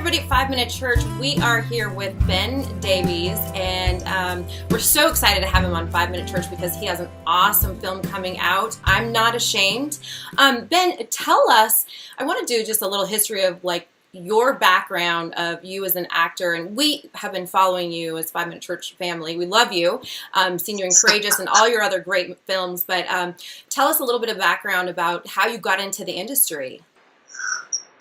everybody at 5-Minute Church. We are here with Ben Davies, and we're so excited to have him on 5-Minute Church because he has an awesome film coming out, I'm Not Ashamed. Ben, tell us, I want to do just a little history of like your background of you as an actor, and we have been following you as 5-Minute Church family. We love you, seen you in Courageous and all your other great films, but tell us a little bit of background about how you got into the industry.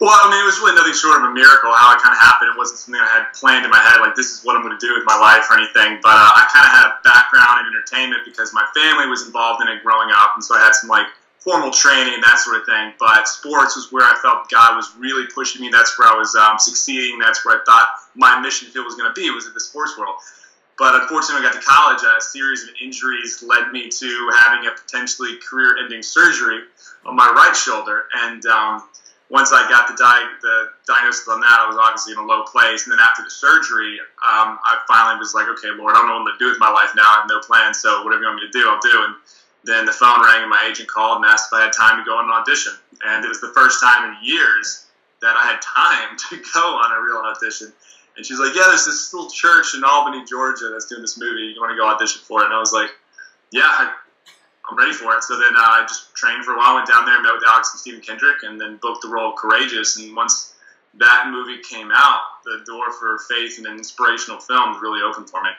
Well, I mean, it was really nothing short of a miracle how it kind of happened. It wasn't something I had planned in my head, like this is what I'm going to do with my life or anything. But I kind of had a background in entertainment because my family was involved in it growing up, and so I had some like formal training, that sort of thing. But sports was where I felt God was really pushing me. That's where I was succeeding. That's where I thought my mission field was going to be, was in the sports world. But unfortunately, when I got to college, a series of injuries led me to having a potentially career-ending surgery on my right shoulder. And once I got the diagnosis on that, I was obviously in a low place. And then after the surgery, I finally was like, okay, Lord, I don't know what I'm going to do with my life now. I have no plan, so whatever you want me to do, I'll do. And then the phone rang and my agent called and asked if I had time to go on an audition. And it was the first time in years that I had time to go on a real audition. And she's like, yeah, there's this little church in Albany, Georgia that's doing this movie. You want to go audition for it? And I was like, yeah, I'm ready for it. So then I just trained for a while, went down there, met with Alex and Stephen Kendrick, and then booked the role of Courageous. And once that movie came out, the door for faith in an inspirational film really opened for me.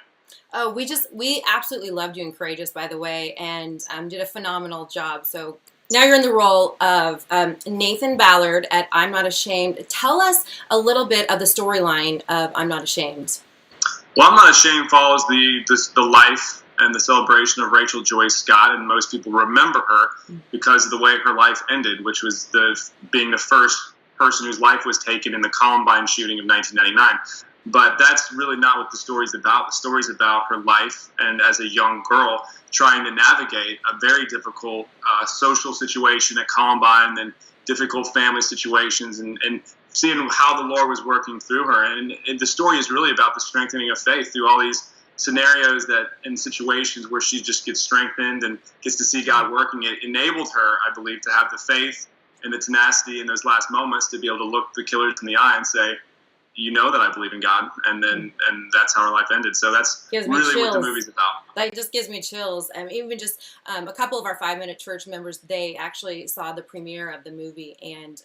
Oh, we absolutely loved you in Courageous, by the way, and did a phenomenal job. So now you're in the role of Nathan Ballard at I'm Not Ashamed. Tell us a little bit of the storyline of I'm Not Ashamed. Well, I'm Not Ashamed follows the life and the celebration of Rachel Joy Scott, and most people remember her because of the way her life ended, which was being the first person whose life was taken in the Columbine shooting of 1999. But that's really not what the story's about. The story's about her life and as a young girl trying to navigate a very difficult social situation at Columbine and difficult family situations and seeing how the Lord was working through her. And the story is really about the strengthening of faith through all these scenarios and situations where she just gets strengthened and gets to see God working. It enabled her, I believe, to have the faith and the tenacity in those last moments to be able to look the killers in the eye and say, you know that I believe in God, and that's how her life ended. So that's really what the movie's about. That just gives me chills. Even just a couple of our 5-Minute Church members, they actually saw the premiere of the movie, and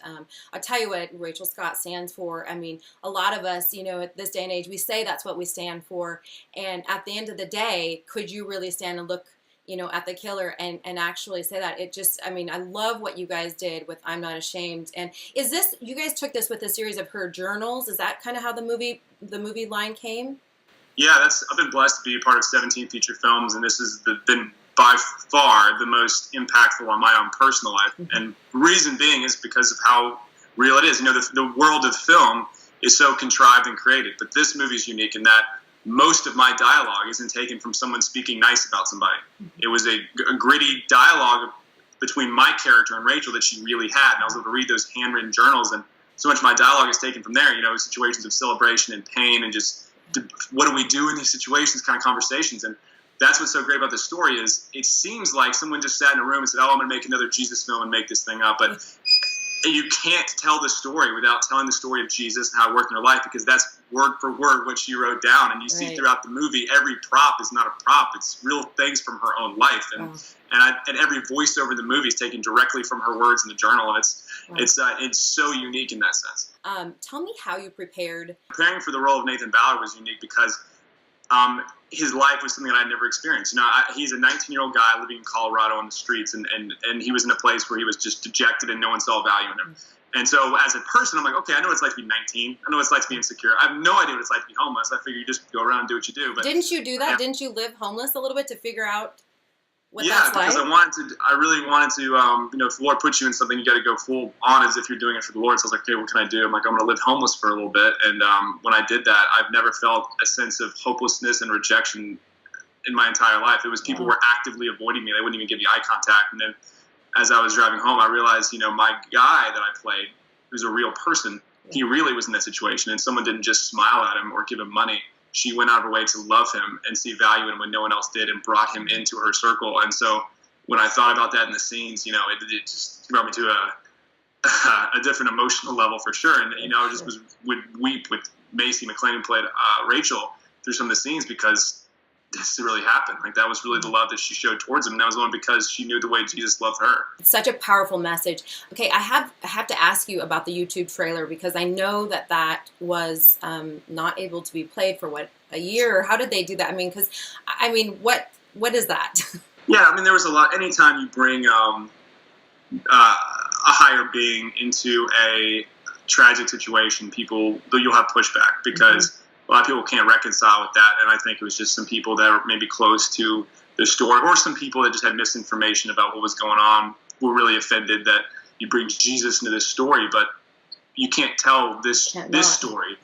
I'll tell you what Rachel Scott stands for. I mean, a lot of us, at this day and age, we say that's what we stand for, and at the end of the day, could you really stand and look at the killer and actually say that? It just, I love what you guys did with I'm Not Ashamed. And is this, you guys took this with a series of her journals? Is that kind of how the movie line came? Yeah, I've been blessed to be a part of 17 feature films, and this has been by far the most impactful on my own personal life. Mm-hmm. And the reason being is because of how real it is. The world of film is so contrived and created, but this movie is unique in that most of my dialogue isn't taken from someone speaking nice about somebody. It was a gritty dialogue between my character and Rachel that she really had. And I was able to read those handwritten journals, and so much of my dialogue is taken from there, situations of celebration and pain and just what do we do in these situations kind of conversations. And that's what's so great about this story is it seems like someone just sat in a room and said, I'm going to make another Jesus film and make this thing up. But you can't tell the story without telling the story of Jesus and how it worked in her life, because that's word for word what she wrote down. And you see throughout the movie, every prop is not a prop. It's real things from her own life. And every voiceover in the movie is taken directly from her words in the journal. And it's so unique in that sense. Tell me how you prepared. Preparing for the role of Nathan Ballard was unique because his life was something that I'd never experienced. He's a 19-year-old guy living in Colorado on the streets, and he was in a place where he was just dejected and no one saw value in him. And so as a person, I'm like, okay, I know what it's like to be 19. I know what it's like to be insecure. I have no idea what it's like to be homeless. I figure you just go around and do what you do. But didn't you do that? Yeah. Didn't you live homeless a little bit to figure out what that's like? Yeah, because I really wanted to, if the Lord puts you in something, you got to go full on as if you're doing it for the Lord. So I was like, okay, what can I do? I'm like, I'm going to live homeless for a little bit. And when I did that, I've never felt a sense of hopelessness and rejection in my entire life. It was people were actively avoiding me. They wouldn't even give me eye contact. And then as I was driving home, I realized, my guy that I played, who's a real person, he really was in that situation. And someone didn't just smile at him or give him money. She went out of her way to love him and see value in him when no one else did, and brought him into her circle. And so when I thought about that in the scenes, it just brought me to a different emotional level for sure. And, I just would weep with Macy McLean, who played Rachel, through some of the scenes, because this really happened. Like, that was really the love that she showed towards him. And that was only because she knew the way Jesus loved her. It's such a powerful message. Okay, I have to ask you about the YouTube trailer, because I know that was not able to be played for a year. How did they do that? What is that? Yeah, there was a lot. Anytime you bring a higher being into a tragic situation, you'll have pushback, because a lot of people can't reconcile with that. And I think it was just some people that were maybe close to the story, or some people that just had misinformation about what was going on, were really offended that you bring Jesus into this story, but you can't tell this story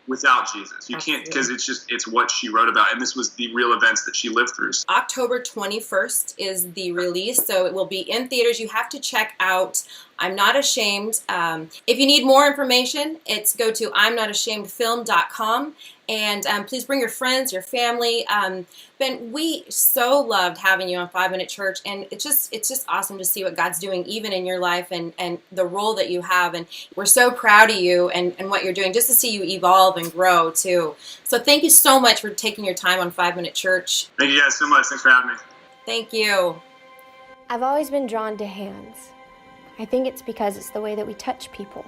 without Jesus. You can't, because it's what she wrote about, and this was the real events that she lived through. October 21st is the release, so it will be in theaters. You have to check out I'm Not Ashamed. If you need more information, go to I'mNotAshamedFilm.com, and please bring your friends, your family. Ben, we so loved having you on 5 Minute Church, and it's just awesome to see what God's doing even in your life and the role that you have, and we're so proud of you and what you're doing, just to see you evolve and grow too. So thank you so much for taking your time on 5 Minute Church. Thank you guys so much. Thanks for having me. Thank you. I've always been drawn to hands. I think it's because it's the way that we touch people.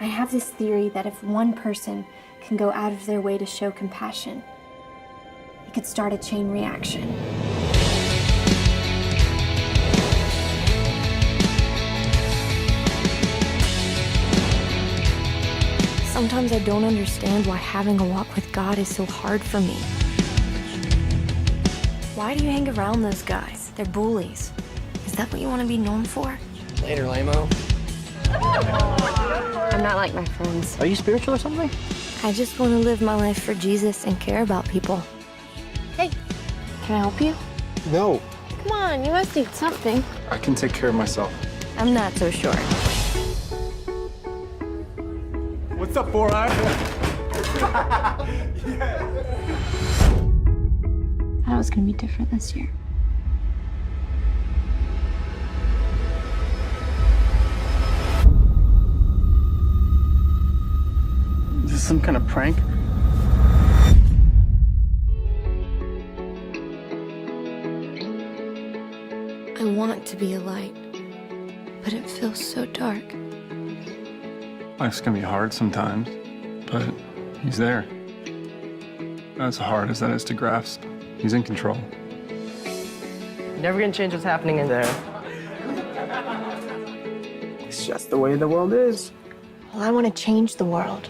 I have this theory that if one person can go out of their way to show compassion, it could start a chain reaction. Sometimes I don't understand why having a walk with God is so hard for me. Why do you hang around those guys? They're bullies. Is that what you want to be known for? Later, lame-o. I'm not like my friends. Are you spiritual or something? I just want to live my life for Jesus and care about people. Hey, can I help you? No. Come on, you must need something. I can take care of myself. I'm not so sure. What's up, 4-Eye? I thought it was going to be different this year. Is this some kind of prank? I want to be a light, but it feels so dark. Life's gonna be hard sometimes, but he's there. As hard as that is to grasp, he's in control. Never gonna change what's happening in there. It's just the way the world is. Well, I want to change the world.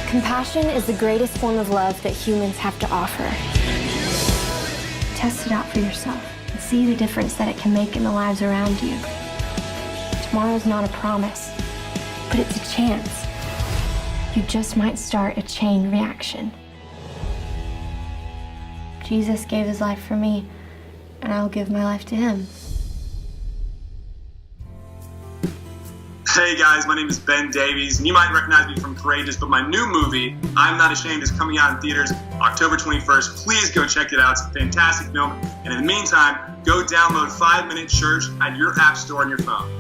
Compassion is the greatest form of love that humans have to offer. Test it out for yourself and see the difference that it can make in the lives around you. Tomorrow's not a promise, but it's a chance. You just might start a chain reaction. Jesus gave his life for me, and I'll give my life to him. Hey guys, my name is Ben Davies, and you might recognize me from Courageous, but my new movie, I'm Not Ashamed, is coming out in theaters October 21st. Please go check it out. It's a fantastic film. And in the meantime, go download 5 Minute Church at your app store on your phone.